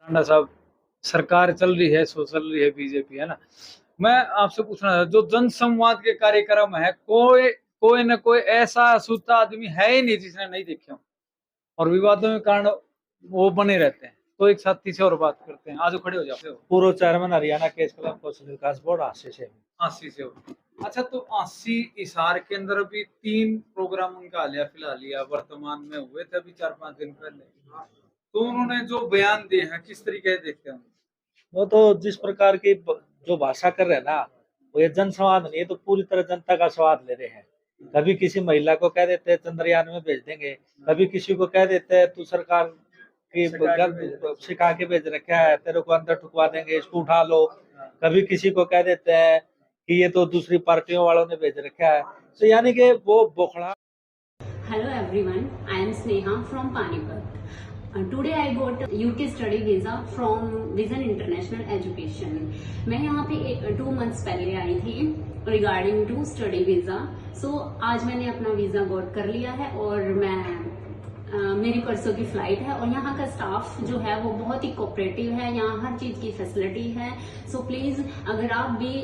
अन्ना साहब, सरकार चल रही है, सो चल रही है बीजेपी, है ना? मैं आपसे पूछना था, जो जनसंवाद के कार्यक्रम है, कोई कोई न कोई ऐसा सूता आदमी है ही नहीं जिसने नहीं देखे हों, और विवादों के कारण वो बने रहते हैं। तो एक साथी से और बात करते हैं, आज खड़े हो जाते हो। पूर्व चेयरमैन हरियाणा केस क्लब कौशल विकास बोर्ड आशीष है। 80 से हो। अच्छा, तो 80 इसार के अंदर भी 3 प्रोग्राम उनका हालिया फिलहाल लिया वर्तमान में हुए थे अभी 4-5 दिन पहले। तो उन्होंने जो बयान दिए हैं, किस तरीके से देखते हैं? वो तो जिस प्रकार की जो भाषा कर रहे हैं ना, वो ये जन संवाद नहीं है, तो पूरी तरह जनता का स्वाद ले रहे हैं। कभी किसी महिला को कह देते हैं चंद्रयान में भेज देंगे, कभी किसी को कह देते हैं तू सरकार की सिखा के भेज रखा है, तेरे को अंदर ठुकवा देंगे, इसको उठा लो। कभी किसी को कह देते हैं कि ये तो दूसरी पार्टियों वालों ने भेज रखा है। तो यानी कि वो Bokhra. Hello everyone, I am Sneha from Panipat. Today I got UK study visa from Vision International Education. मैं यहाँ पे 2 months पहले आई थी regarding to study visa. So आज मैंने अपना वीजा गॉट कर लिया है और मेरी परसों की फ्लाइट है और यहाँ का स्टाफ जो है वो बहुत ही कोऑपरेटिव है, यहाँ हर चीज की फैसिलिटी है। सो प्लीज अगर आप भी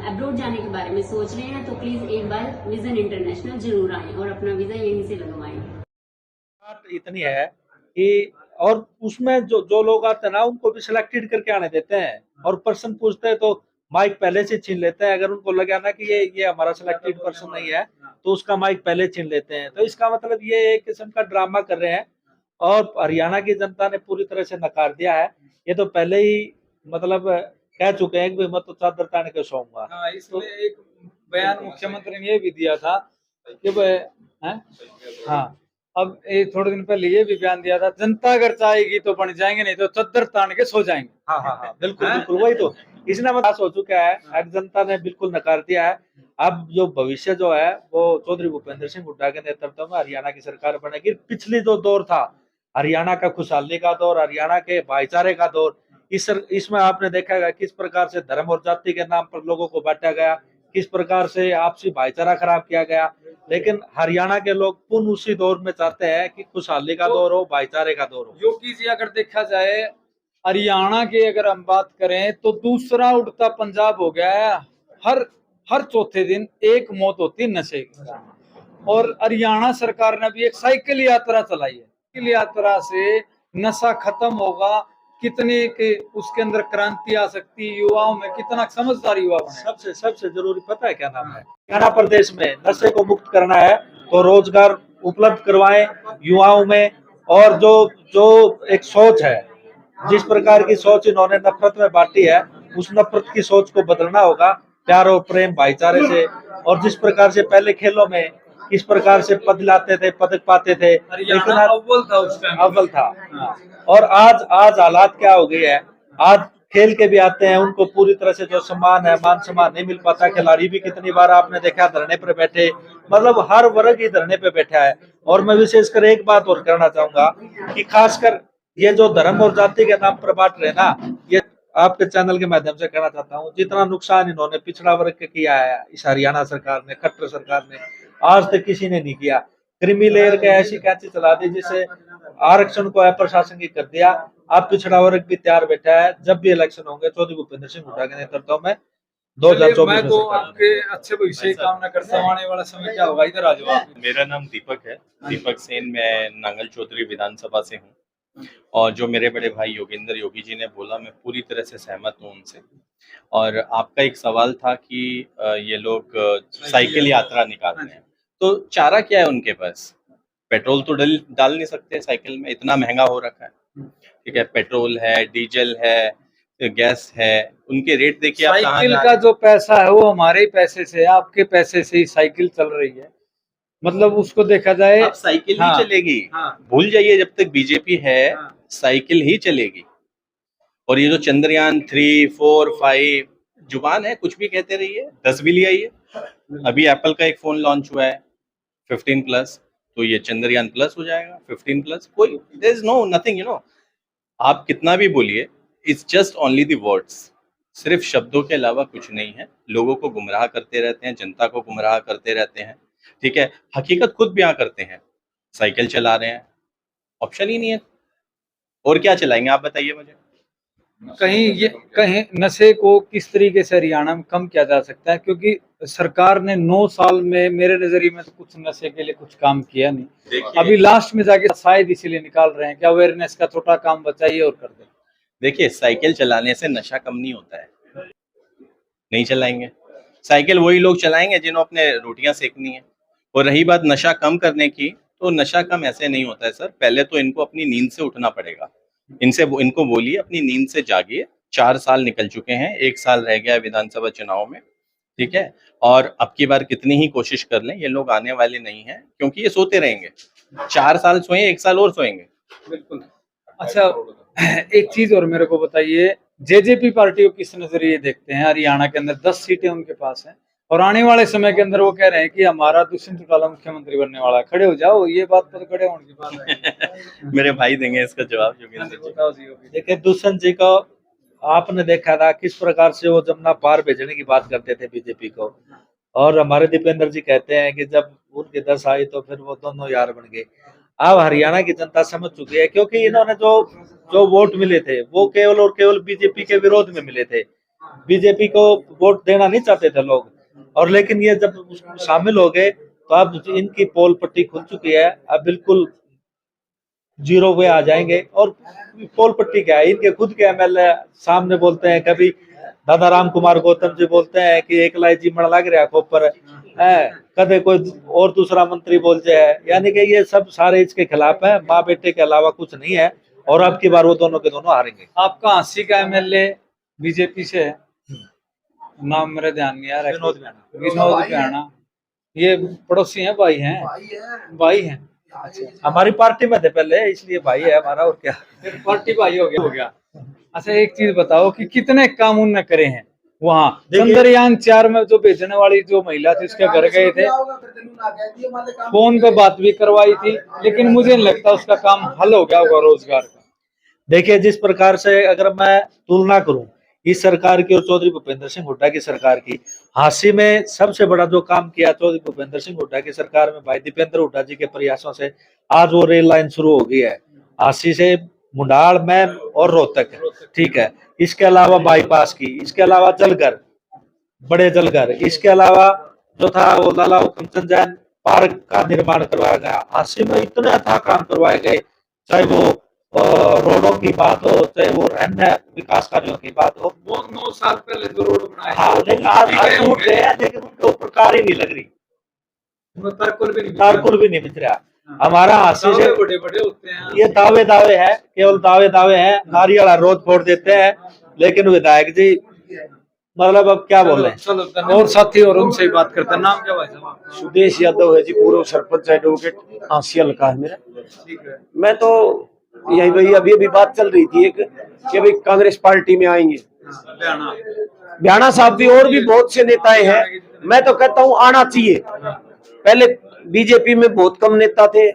अब्रॉड जाने के बारे में सोच रहे हैं तो प्लीज एक बार विजन इंटरनेशनल जरूर आएं और अपना वीजा यहीं से लगवाएं। इतनी है कि और उसमें जो लोग आते हैं ना, उनको भी सिलेक्टेड करके आने देते हैं, और पर्सन पूछते हैं तो माइक पहले से छीन लेते हैं। अगर उनको लगा ना कि ये हमारा सिलेक्टेड पर्सन नहीं है तो उसका माइक पहले छीन लेते हैं। तो इसका मतलब ये एक किस्म का ड्रामा कर रहे हैं, और हरियाणा की जनता ने पूरी तरह से नकार दिया है। ये तो पहले ही मतलब कह चुके हैं कि मैं तो चादर तान के सोऊंगा। हाँ, इसलिए एक बयान मुख्यमंत्री ने ये भी दिया था कि हाँ, अब ये थोड़े दिन पहले ये भी बयान दिया था, जनता अगर चाहेगी तो बन जाएंगे, नहीं तो चद्दर तान के सो जाएंगे। हाँ हाँ हाँ, बिल्कुल बिल्कुल वही तो इसने मतलब हो चुका है। अब जनता ने बिल्कुल नकार दिया है। अब जो भविष्य जो है वो चौधरी भूपेंद्र सिंह हुड्डा के नेतृत्व में हरियाणा की सरकार बनेगी। पिछली जो दौर था हरियाणा का खुशहाली का दौर, हरियाणा के भाईचारे का दौर, इसमें आपने देखा है किस प्रकार से धर्म और जाति के नाम पर लोगों को बांटा गया, किस प्रकार से आपसी भाईचारा खराब किया गया। लेकिन हरियाणा के लोग पुनः उसी दौर में चाहते हैं कि खुशहाली का दौर हो, भाईचारे का दौर हो। योगी जी अगर देखा जाए हरियाणा की अगर हम बात करें तो दूसरा उड़ता पंजाब हो गया है। हर हर चौथे दिन एक मौत होती है नशे की। और हरियाणा सरकार ने भी एक साइकिल यात्रा चलाई है। साइकिल यात्रा से नशा खत्म होगा, कितने के उसके अंदर क्रांति आ सकती है, युवाओं में कितना समझदार युवा बने। सबसे जरूरी पता है क्या नाम है? हरियाणा प्रदेश में नशे को मुक्त करना है तो रोजगार उपलब्ध करवाएं युवाओं में। और जो जो एक सोच है, जिस प्रकार की सोच इन्होंने नफरत में बांटी है, उस नफरत की सोच को बदलना होगा प्यार और प्रेम भाईचारे से। और जिस प्रकार से पहले खेलों में किस प्रकार से पद लाते थे, पदक पाते थे, लेकिन अव्वल था उस टाइम, अव्वल था। और आज हालात क्या हो गई है, आज खेल के भी आते हैं, उनको पूरी तरह से जो सम्मान है, मान सम्मान नहीं मिल पाता। खिलाड़ी भी कितनी बार आपने देखा धरने पर बैठे, मतलब हर वर्ग ही धरने पे बैठा है। और मैं विशेषकर एक बात और कहना चाहूंगा कि खासकर ये जो धर्म और जाति के नाम पर बांट रहे ना, ये आपके चैनल के माध्यम से कहना चाहता हूँ, जितना नुकसान इन्होंने पिछड़ा वर्ग के किया है इस हरियाणा सरकार ने, खट्टर सरकार ने, आज तक किसी ने नहीं किया। क्रीमी लेयर के ऐसी कैंची चला दी जिससे आरक्षण को अप्रशासनिक कर दिया। अब पिछड़ा वर्ग भी तैयार बैठा है, जब भी इलेक्शन होंगे चौधरी भूपेंद्र सिंह हुड्डा के नेतृत्व में 2024 मैं तो आपके अच्छे भविष्य की कामना करता हूँ। आने वाला समय क्या होगा, इधर आ जाओ आप। मेरा नाम दीपक है, दीपक सेन। मैं नांगल चौधरी विधानसभा से हूँ, और जो मेरे बड़े भाई योगेंद्र योगी जी ने बोला, मैं पूरी तरह से सहमत हूँ उनसे। और आपका एक सवाल था कि ये लोग साइकिल यात्रा निकाल रहे हैं, तो चारा क्या है उनके पास? पेट्रोल तो डाल नहीं सकते साइकिल में, इतना महंगा हो रखा है। ठीक है, पेट्रोल है, डीजल है, गैस है, उनके रेट देखिए आप। साइकिल का जो पैसा है वो हमारे ही पैसे से, आपके पैसे से ही साइकिल चल रही है। मतलब उसको देखा जाए, अब साइकिल ही चलेगी। भूल जाइए, जब तक बीजेपी है साइकिल ही चलेगी। और ये जो चंद्रयान 3, 4, 5 जुबान है, कुछ भी कहते रहिए, 10 भी ले आइए। अभी एप्पल का एक फोन लॉन्च हुआ है 15 प्लस, तो ये चंद्रयान प्लस हो जाएगा, 15 प्लस। कोई देयर इज नो नथिंग, आप कितना भी बोलिए, it's just only the words. सिर्फ शब्दों के अलावा कुछ नहीं है। लोगों को गुमराह करते रहते हैं, जनता को गुमराह करते रहते हैं। ठीक है, हकीकत खुद बयां करते हैं, साइकिल चला रहे हैं, ऑप्शन ही नहीं है। और क्या चलाएंगे आप बताइए मुझे? कहीं नशे को किस तरीके से हरियाणा में कम किया जा सकता है, क्योंकि सरकार ने 9 साल में मेरे नजरिए में तो कुछ नशे के लिए कुछ काम किया नहीं। देखिए अभी लास्ट में जाके शायद इसीलिए निकाल रहे हैं कि अवेयरनेस का छोटा काम बचाइए और कर दें। देखिए, साइकिल चलाने से नशा कम नहीं होता है, नहीं चलाएंगे। साइकिल वही लोग चलाएंगे जिन्होंने अपने रोटियां सेकनी है। और रही बात नशा कम करने की, तो नशा कम ऐसे नहीं होता है सर। पहले तो इनको अपनी नींद से उठना पड़ेगा। इनको बोलिए अपनी नींद से जागिए। 4 साल निकल चुके हैं, 1 साल रह गया है विधानसभा चुनाव में, ठीक है। और अब की बार कितनी ही कोशिश कर लें, ये लोग आने वाले नहीं हैं, क्योंकि ये सोते रहेंगे। 4 साल सोए, 1 साल और सोएंगे। बिल्कुल। अच्छा, एक चीज और मेरे को बताइए, जेजेपी पार्टी को किस नजरिए देखते हैं? हरियाणा के अंदर 10 सीटें उनके पास हैं और आने वाले समय के अंदर वो कह रहे हैं कि हमारा दुष्यंत चौटाला मुख्यमंत्री बनने वाला है। खड़े हो जाओ, ये बात पर खड़े होने की बात है। मेरे भाई देंगे इसका जवाब, योगेंद्र जी। बताओ जी। देखिए, दुष्यंत जी को आपने देखा था किस प्रकार से वो जमुना पार भेजने की बात करते थे बीजेपी को, और हमारे दीपेंद्र जी कहते हैं कि जब उनकी 10 आई तो फिर वो दोनों यार बन गए। अब हरियाणा की जनता समझ चुकी है, क्योंकि इन्होंने जो जो वोट मिले थे वो केवल और केवल बीजेपी के विरोध में मिले थे। बीजेपी को वोट देना नहीं चाहते थे लोग, और लेकिन ये जब शामिल हो गए तो अब इनकी पोल पट्टी खुल चुकी है। अब बिल्कुल जीरो पे आ जाएंगे। और पोल पट्टी क्या है, इनके खुद के एमएलए सामने बोलते हैं, कभी दादा राम कुमार गौतम जी बोलते हैं कि एक लाई जी मन लग रहा खोपर है, कदे कोई और दूसरा मंत्री बोल जाए, यानी कि ये सब सारे इसके खिलाफ है। माँ बेटे के अलावा कुछ नहीं है, और अब की बार वो दोनों के दोनों हारेंगे। आपका 80 का एमएलए बीजेपी से है, नाम मेरे ध्यान नहीं आ रहा। विनोद भ्याणा, ये पड़ोसी हैं, भाई हैं। हमारी पार्टी में थे पहले, इसलिए भाई है हमारा, और क्या। फिर पार्टी भाई हो गया। अच्छा, एक चीज बताओ कि कितने काम उनने करे हैं वहाँ चंद्रयान 4 में? जो भेजने वाली जो महिला थी उसके घर गए थे, फोन पे बात भी करवाई थी, लेकिन मुझे नहीं लगता उसका काम हल हो गया होगा रोजगार का। देखिए, जिस प्रकार से अगर मैं तुलना करूं इस सरकार की और चौधरी भूपेंद्र सिंह हुड्डा की सरकार की, हांसी में सबसे बड़ा जो काम किया चौधरी भूपेंद्र सिंह हुड्डा की सरकार में भाई दीपेंद्र हुड्डा जी के प्रयासों से आज वो रेल लाइन शुरू हो गई है, हांसी से मुंडाल मैन और रोहतक, ठीक है। इसके अलावा बाईपास की, इसके अलावा जलघर, बड़े जलघर, इसके अलावा जो था वो लाला हुकुमचंद जैन पार्क का निर्माण करवाया गया। हांसी में इतने अथाह काम करवाए गए, चाहे वो रोडों की बात हो, चाहे वो अन्य विकास कार्यों की बात हो। वो 9 साल पहले जो रोड बनाए, हाँ, लेकिन आज टूट गए हैं, लेकिन उनके ऊपर कार ही नहीं लग रही, तारकुल भी नहीं बिछ रहा। हमारा हांसी से बड़े बड़े होते हैं, ये दावे हैं, केवल दावे हैं। नारियल रोज फोड़ देते हैं, लेकिन विधायक जी मतलब अब क्या बोल रहे हैं। चलो, और साथी और उनसे ही बात करते हैं। नाम क्या भाई साहब? सुदेश यादव है जी, पूर्व सरपंच एडवोकेट हांसी हल्का है मेरा। ठीक है। मैं तो यही भाई, अभी अभी बात चल रही थी एक कि भाई कांग्रेस पार्टी में आएंगे भ्याणा साहब भी, और भी बहुत से नेताएं हैं। मैं तो कहता हूँ आना चाहिए। पहले बीजेपी में बहुत कम नेता थे,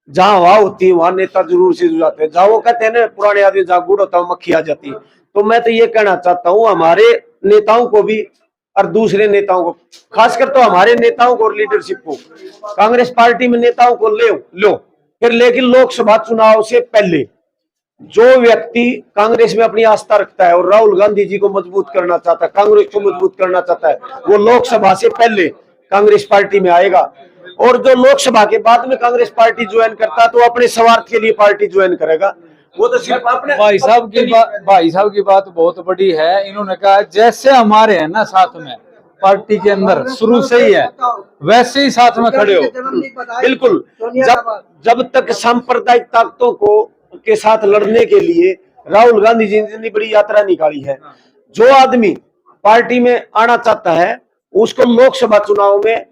जहां हवा होती है वहां नेता जरूर से जाते हैं। जहाँ वो कहते हैं ना पुराने आदमी जहाँ गुड़ होता है मक्खी आ जाती है। तो मैं तो ये कहना चाहता हूँ हमारे नेताओं को भी और दूसरे नेताओं को, खासकर तो हमारे नेताओं को और लीडरशिप को, कांग्रेस पार्टी में नेताओं को लो फिर, लेकिन लोकसभा चुनाव से पहले जो व्यक्ति कांग्रेस में अपनी आस्था रखता है और राहुल गांधी जी को मजबूत करना चाहता है, कांग्रेस को मजबूत करना चाहता है, वो लोकसभा से पहले कांग्रेस पार्टी में आएगा। और जो लोकसभा के बाद में कांग्रेस पार्टी ज्वाइन करता है तो अपने स्वार्थ के लिए पार्टी ज्वाइन करेगा। वो तो सिर्फ अपने भाई साहब की बात बहुत बड़ी है। इन्होंने कहा जैसे हमारे है ना साथ में पार्टी के अंदर शुरू से ही है, वैसे ही साथ में खड़े हो। बिल्कुल। जब तक सांप्रदायिक ताकतों को के साथ लड़ने के लिए राहुल गांधी जी ने इतनी बड़ी यात्रा निकाली है। जो आदमी पार्टी में आना चाहता है उसको लोकसभा चुनाव में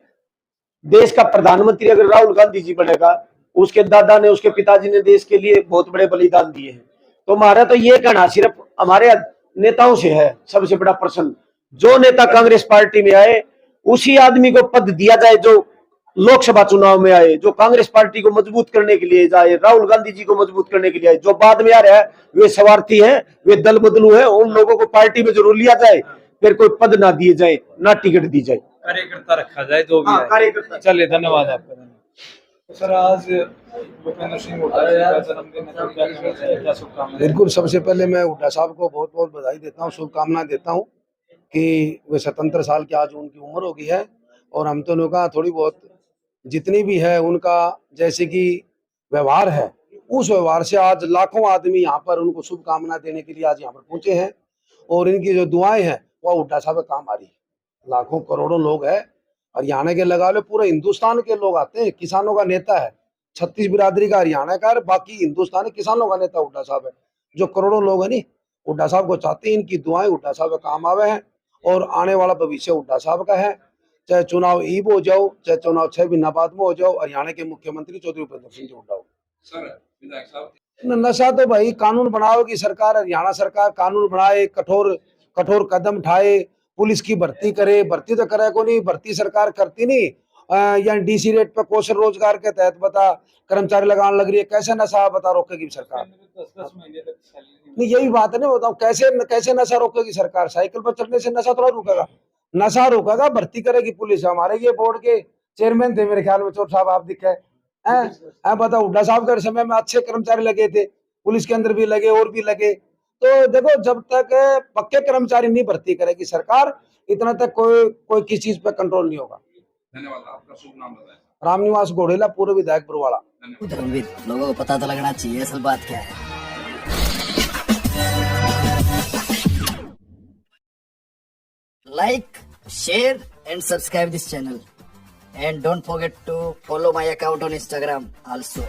देश का प्रधानमंत्री अगर राहुल गांधी जी बनेगा, उसके दादा ने, उसके पिताजी ने देश के लिए बहुत बड़े बलिदान दिए हैं। तो हमारा तो ये कहना सिर्फ हमारे नेताओं से है। सबसे बड़ा प्रश्न, जो नेता कांग्रेस पार्टी में आए उसी आदमी को पद दिया जाए जो लोकसभा चुनाव में आए, जो कांग्रेस पार्टी को मजबूत करने के लिए जाए, राहुल गांधी जी को मजबूत करने के लिए आए। जो बाद में आ रहा है वे स्वार्थी है, वे दल बदलू है, उन लोगों को पार्टी में जरूर लिया जाए, फिर कोई पद ना दिए जाए, ना टिकट दी जाए, कार्यकर्ता रखा जाए जो भी है। कार्यकर्ता। चलिए, धन्यवाद आपका। सर आज भूपेंद्र सिंह हुड्डा जी का जन्मदिन है, तो क्या कहना चाहिए, क्या शुभकामनाएं? बिल्कुल, सबसे पहले मैं हुड्डा साहब को बहुत बहुत बधाई देता हूँ, शुभकामनाएं देता हूँ कि वे 77 साल की आज उनकी उम्र हो गई है। और हम दोनों का थोड़ी बहुत जितनी भी है उनका जैसे कि व्यवहार है, उस व्यवहार से आज लाखों आदमी यहाँ पर उनको शुभकामनाएं देने के लिए आज यहाँ पर पहुंचे हैं। और इनकी जो दुआएं हैं वह हुड्डा साहब का काम आ रही है। लाखों करोड़ों लोग हैं, हरियाणा के लगा लो पूरे हिंदुस्तान के लोग आते हैं। किसानों का नेता है, 36 बिरादरी का हरियाणा का, बाकी हिंदुस्तानी किसानों का नेता हुड्डा साहब है। जो करोड़ों लोग हैं नी, हुड्डा साहब को चाहते हैं, इनकी दुआएं हुड्डा साहब का काम आवे हैं। और आने वाला भविष्य हुड्डा साहब का है। चाहे चुनाव ईब हो जाओ, चाहे चुनाव 6 महीना बाद में हो जाओ, हरियाणा के मुख्यमंत्री चौधरी भूपेंद्र सिंह हुड्डा हो। नशा तो भाई कानून बनाओगी सरकार, हरियाणा सरकार कानून बनाए, कठोर कठोर कदम उठाए, पुलिस की भर्ती करे। भर्ती तो करे को नहीं, भर्ती सरकार करती नहीं। या डीसी रेट पे कौशल रोजगार के तहत बता कर्मचारी लगाने लग रही है, कैसे नशा बता रोकेगी सरकार? 10-10 महीने तक सैलरी नहीं, यही बात है ना, बताओ कैसे कैसे नशा रोकेगी सरकार? साइकिल पर चढ़ने से नशा थोड़ा रुकेगा। नशा रोकेगा, भर्ती करेगी पुलिस। हमारे ये बोर्ड के चेयरमैन थे मेरे ख्याल में, चोर साहब आप दिखे हैं, बताओ हुड्डा साहब के समय में अच्छे कर्मचारी लगे थे, पुलिस के अंदर भी लगे और भी लगे। तो देखो, जब तक पक्के कर्मचारी नहीं भर्ती करेगी सरकार, इतना तक कोई किसी चीज पे कंट्रोल नहीं होगा। धन्यवाद। आपका शुभ नाम बताएं। रामनिवास घोड़ेला, पूर्व विधायक बुरवाड़ा। धर्मवीर, लोगों को पता तो लगना चाहिए असल बात क्या है। Like, share and subscribe this channel, and don't forget to follow my account on Instagram also.